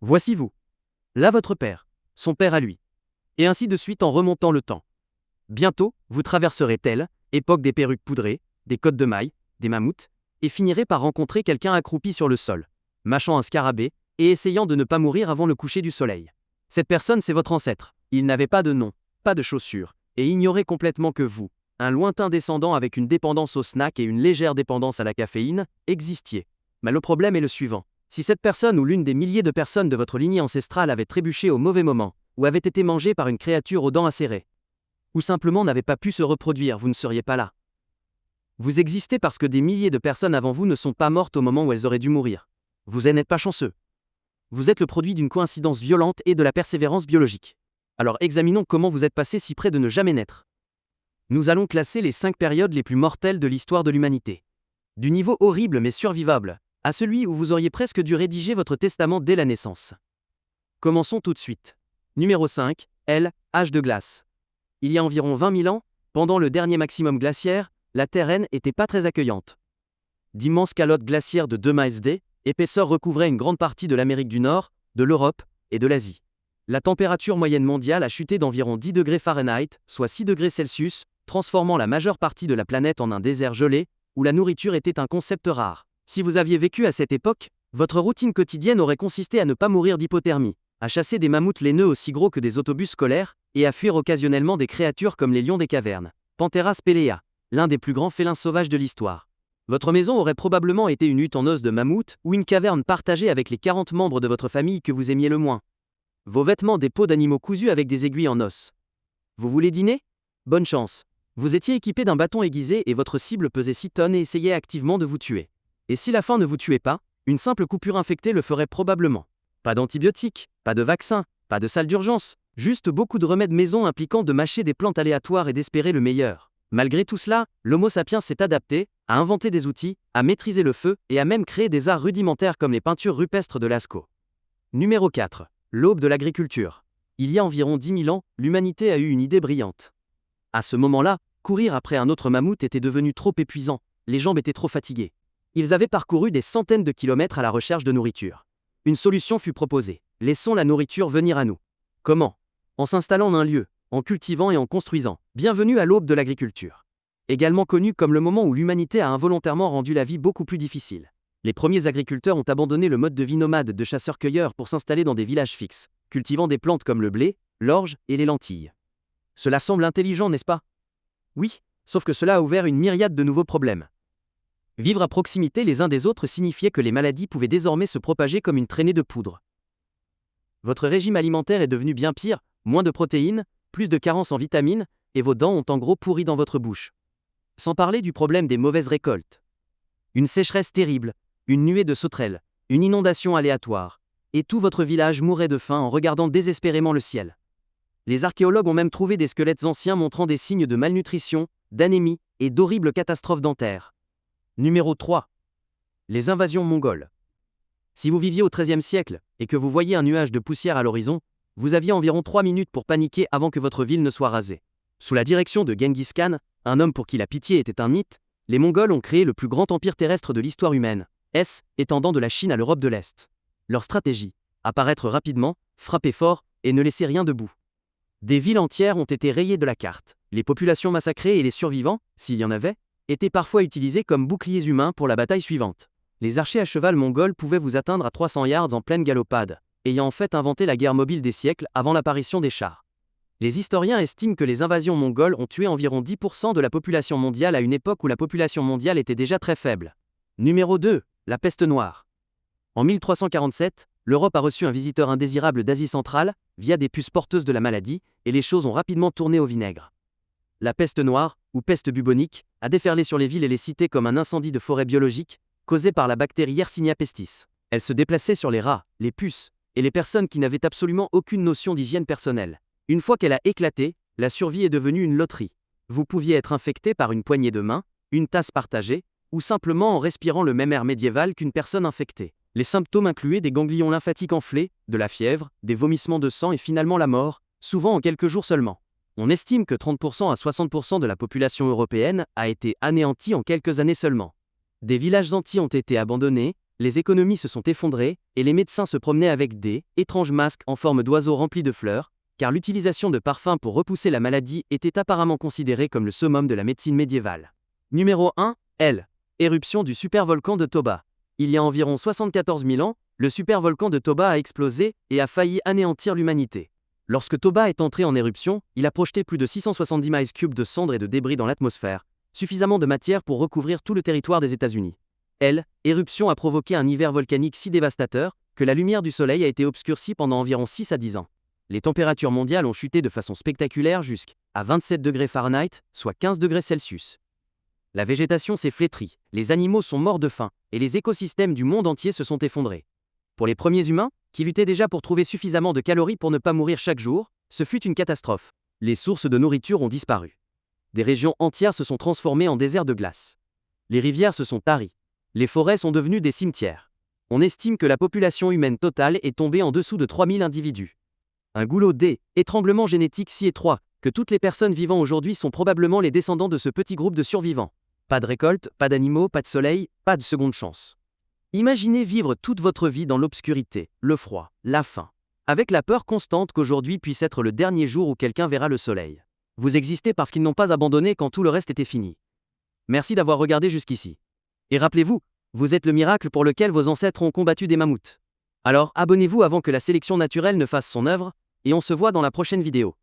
Voici vous. Là votre père. Son père à lui. Et ainsi de suite en remontant le temps. Bientôt, vous traverserez telle époque des perruques poudrées, des côtes de mailles, des mammouths, et finirez par rencontrer quelqu'un accroupi sur le sol, mâchant un scarabée, et essayant de ne pas mourir avant le coucher du soleil. Cette personne, c'est votre ancêtre. Il n'avait pas de nom, pas de chaussures, et ignorait complètement que vous, un lointain descendant avec une dépendance au snack et une légère dépendance à la caféine, existiez. Mais le problème est le suivant. Si cette personne ou l'une des milliers de personnes de votre lignée ancestrale avait trébuché au mauvais moment, ou avait été mangée par une créature aux dents acérées, ou simplement n'avait pas pu se reproduire, vous ne seriez pas là. Vous existez parce que des milliers de personnes avant vous ne sont pas mortes au moment où elles auraient dû mourir. Vous n'êtes pas chanceux. Vous êtes le produit d'une coïncidence violente et de la persévérance biologique. Alors examinons comment vous êtes passé si près de ne jamais naître. Nous allons classer les 5 périodes les plus mortelles de l'histoire de l'humanité. Du niveau horrible mais survivable, à celui où vous auriez presque dû rédiger votre testament dès la naissance. Commençons tout de suite. Numéro 5, âge de glace. Il y a environ 20 000 ans, pendant le dernier maximum glaciaire, la Terre n'était pas très accueillante. D'immenses calottes glaciaires de 2 miles d'épaisseur recouvraient une grande partie de l'Amérique du Nord, de l'Europe et de l'Asie. La température moyenne mondiale a chuté d'environ 10 degrés Fahrenheit, soit 6 degrés Celsius, transformant la majeure partie de la planète en un désert gelé, où la nourriture était un concept rare. Si vous aviez vécu à cette époque, votre routine quotidienne aurait consisté à ne pas mourir d'hypothermie, à chasser des mammouths laineux aussi gros que des autobus scolaires, et à fuir occasionnellement des créatures comme les lions des cavernes, Panthera spelaea, l'un des plus grands félins sauvages de l'histoire. Votre maison aurait probablement été une hutte en os de mammouth ou une caverne partagée avec les 40 membres de votre famille que vous aimiez le moins. Vos vêtements des peaux d'animaux cousus avec des aiguilles en os. Vous voulez dîner? Bonne chance. Vous étiez équipé d'un bâton aiguisé et votre cible pesait 6 tonnes et essayait activement de vous tuer. Et si la faim ne vous tuait pas, une simple coupure infectée le ferait probablement. Pas d'antibiotiques, pas de vaccins, pas de salle d'urgence, juste beaucoup de remèdes maison impliquant de mâcher des plantes aléatoires et d'espérer le meilleur. Malgré tout cela, l'Homo sapiens s'est adapté, a inventé des outils, a maîtrisé le feu et a même créé des arts rudimentaires comme les peintures rupestres de Lascaux. Numéro 4. L'aube de l'agriculture. Il y a environ 10 000 ans, l'humanité a eu une idée brillante. À ce moment-là, courir après un autre mammouth était devenu trop épuisant, les jambes étaient trop fatiguées. Ils avaient parcouru des centaines de kilomètres à la recherche de nourriture. Une solution fut proposée. Laissons la nourriture venir à nous. Comment? En s'installant en un lieu, en cultivant et en construisant. Bienvenue à l'aube de l'agriculture. Également connu comme le moment où l'humanité a involontairement rendu la vie beaucoup plus difficile. Les premiers agriculteurs ont abandonné le mode de vie nomade de chasseurs-cueilleurs pour s'installer dans des villages fixes, cultivant des plantes comme le blé, l'orge et les lentilles. Cela semble intelligent, n'est-ce pas? Oui, sauf que cela a ouvert une myriade de nouveaux problèmes. Vivre à proximité les uns des autres signifiait que les maladies pouvaient désormais se propager comme une traînée de poudre. Votre régime alimentaire est devenu bien pire, moins de protéines, plus de carences en vitamines, et vos dents ont en gros pourri dans votre bouche. Sans parler du problème des mauvaises récoltes. Une sécheresse terrible, une nuée de sauterelles, une inondation aléatoire, et tout votre village mourait de faim en regardant désespérément le ciel. Les archéologues ont même trouvé des squelettes anciens montrant des signes de malnutrition, d'anémie et d'horribles catastrophes dentaires. Numéro 3. Les invasions mongoles. Si vous viviez au XIIIe siècle, et que vous voyiez un nuage de poussière à l'horizon, vous aviez environ 3 minutes pour paniquer avant que votre ville ne soit rasée. Sous la direction de Genghis Khan, un homme pour qui la pitié était un mythe, les Mongols ont créé le plus grand empire terrestre de l'histoire humaine, étendant de la Chine à l'Europe de l'Est. Leur stratégie, apparaître rapidement, frapper fort, et ne laisser rien debout. Des villes entières ont été rayées de la carte. Les populations massacrées et les survivants, s'il y en avait, étaient parfois utilisés comme boucliers humains pour la bataille suivante. Les archers à cheval mongols pouvaient vous atteindre à 300 yards en pleine galopade, ayant en fait inventé la guerre mobile des siècles avant l'apparition des chars. Les historiens estiment que les invasions mongoles ont tué environ 10% de la population mondiale à une époque où la population mondiale était déjà très faible. Numéro 2. La peste noire. En 1347, l'Europe a reçu un visiteur indésirable d'Asie centrale, via des puces porteuses de la maladie, et les choses ont rapidement tourné au vinaigre. La peste noire, ou peste bubonique, a déferlé sur les villes et les cités comme un incendie de forêt biologique, causé par la bactérie Yersinia pestis. Elle se déplaçait sur les rats, les puces, et les personnes qui n'avaient absolument aucune notion d'hygiène personnelle. Une fois qu'elle a éclaté, la survie est devenue une loterie. Vous pouviez être infecté par une poignée de main, une tasse partagée, ou simplement en respirant le même air médiéval qu'une personne infectée. Les symptômes incluaient des ganglions lymphatiques enflés, de la fièvre, des vomissements de sang et finalement la mort, souvent en quelques jours seulement. On estime que 30% à 60% de la population européenne a été anéantie en quelques années seulement. Des villages entiers ont été abandonnés, Les économies se sont effondrées, et les médecins se promenaient avec des étranges masques en forme d'oiseaux remplis de fleurs, car l'utilisation de parfums pour repousser la maladie était apparemment considérée comme le summum de la médecine médiévale. Numéro 1. L. Éruption du supervolcan de Toba. Il y a environ 74 000 ans, le supervolcan de Toba a explosé et a failli anéantir l'humanité. Lorsque Toba est entré en éruption, il a projeté plus de 670 miles cubes de cendres et de débris dans l'atmosphère, suffisamment de matière pour recouvrir tout le territoire des États-Unis. L'éruption a provoqué un hiver volcanique si dévastateur que la lumière du soleil a été obscurcie pendant environ 6 à 10 ans. Les températures mondiales ont chuté de façon spectaculaire jusqu'à 27 degrés Fahrenheit, soit 15 degrés Celsius. La végétation s'est flétrie, les animaux sont morts de faim, et les écosystèmes du monde entier se sont effondrés. Pour les premiers humains, qui luttaient déjà pour trouver suffisamment de calories pour ne pas mourir chaque jour, ce fut une catastrophe. Les sources de nourriture ont disparu. Des régions entières se sont transformées en déserts de glace. Les rivières se sont taries. Les forêts sont devenues des cimetières. On estime que la population humaine totale est tombée en dessous de 3000 individus. Un goulot d'étranglement génétique si étroit que toutes les personnes vivant aujourd'hui sont probablement les descendants de ce petit groupe de survivants. Pas de récolte, pas d'animaux, pas de soleil, pas de seconde chance. Imaginez vivre toute votre vie dans l'obscurité, le froid, la faim, avec la peur constante qu'aujourd'hui puisse être le dernier jour où quelqu'un verra le soleil. Vous existez parce qu'ils n'ont pas abandonné quand tout le reste était fini. Merci d'avoir regardé jusqu'ici. Et rappelez-vous, vous êtes le miracle pour lequel vos ancêtres ont combattu des mammouths. Alors abonnez-vous avant que la sélection naturelle ne fasse son œuvre, et on se voit dans la prochaine vidéo.